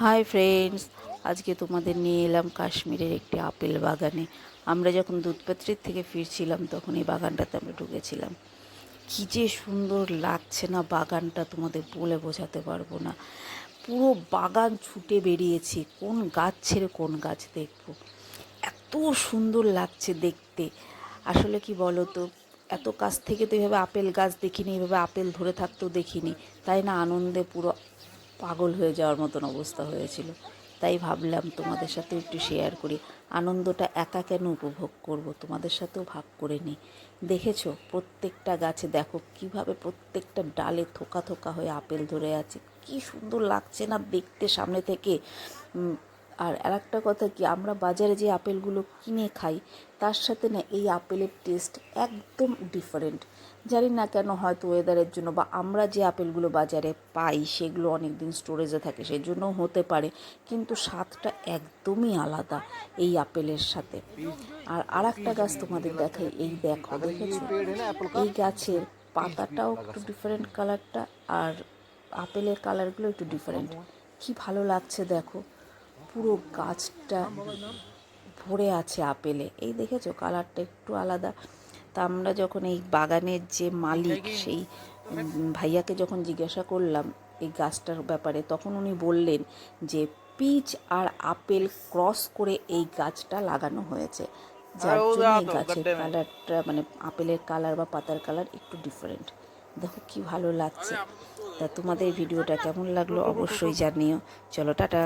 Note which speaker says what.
Speaker 1: Hi friends, আজকে তোমাদের নিয়ে এলাম কাশ্মীরের একটি আপেল বাগানে। আমরা যখন দুধপাত্রির থেকে ফিরছিলাম তখন এই বাগানটাতে আমরা ঢুকেছিলাম। কী যে সুন্দর লাগছে না বাগানটা, তোমাদের বলে বোঝাতে পারবো না। পুরো বাগান ছুটে বেরিয়েছি, কোন গাছ ছেড়ে কোন গাছ দেখবো। এত সুন্দর লাগছে দেখতে। আসলে কি বলো তো, এত কাছ থেকে তো এভাবে আপেল গাছ দেখিনি, এভাবে আপেল ধরে থাকতেও দেখিনি। তাই না, আনন্দে পুরো পাগল হয়ে যাওয়ার মতন অবস্থা হয়েছিল। তাই ভাবলাম তোমাদের সাথে একটু শেয়ার করি। আনন্দটা একা কেন উপভোগ করব, তোমাদের সাথেও ভাগ করে নিই। দেখেছো প্রত্যেকটা গাছে, দেখো কিভাবে প্রত্যেকটা ডালে থোকা থোকা হয়ে আপেল ধরে আছে। কি সুন্দর লাগছে না দেখতে সামনে থেকে। আর আরেকটা কথা কি, আমরা বাজারে যে আপেলগুলো কিনে খাই তার সাথে না এই আপেলের টেস্ট একদম ডিফারেন্ট। জানি না কেন, হয়তো ওয়েদারের জন্য, বা আমরা যে আপেলগুলো বাজারে পাই সেগুলো অনেক দিন স্টোরেজে থাকে সেই জন্যও হতে পারে, কিন্তু স্বাদটা একদমই আলাদা এই আপেলের সাথে। আর আরেকটা গাছ তোমাদের দেখাই, এই দেখো, দেখেছো এই গাছের পাতাটাও একটু ডিফারেন্ট কালারটা, আর আপেলের কালারগুলো একটু ডিফারেন্ট। কি ভালো লাগছে দেখো, পুরো গাছটা ভরে আছে আপেলে। এই দেখেছো কালারটা একটু আলাদা। তা আমরা যখন এই বাগানের যে মালিক, সেই ভাইয়াকে যখন জিজ্ঞাসা করলাম এই গাছটার ব্যাপারে, তখন উনি বললেন যে পিচ আর আপেল ক্রস করে এই গাছটা লাগানো হয়েছে, যার জন্য এই গাছের কালারটা, মানে আপেলের কালার বা পাতার কালার একটু ডিফারেন্ট। দেখো কি ভালো লাগছে। তা তোমাদের ভিডিওটা কেমন লাগলো অবশ্যই জানিও। চলো টাটা।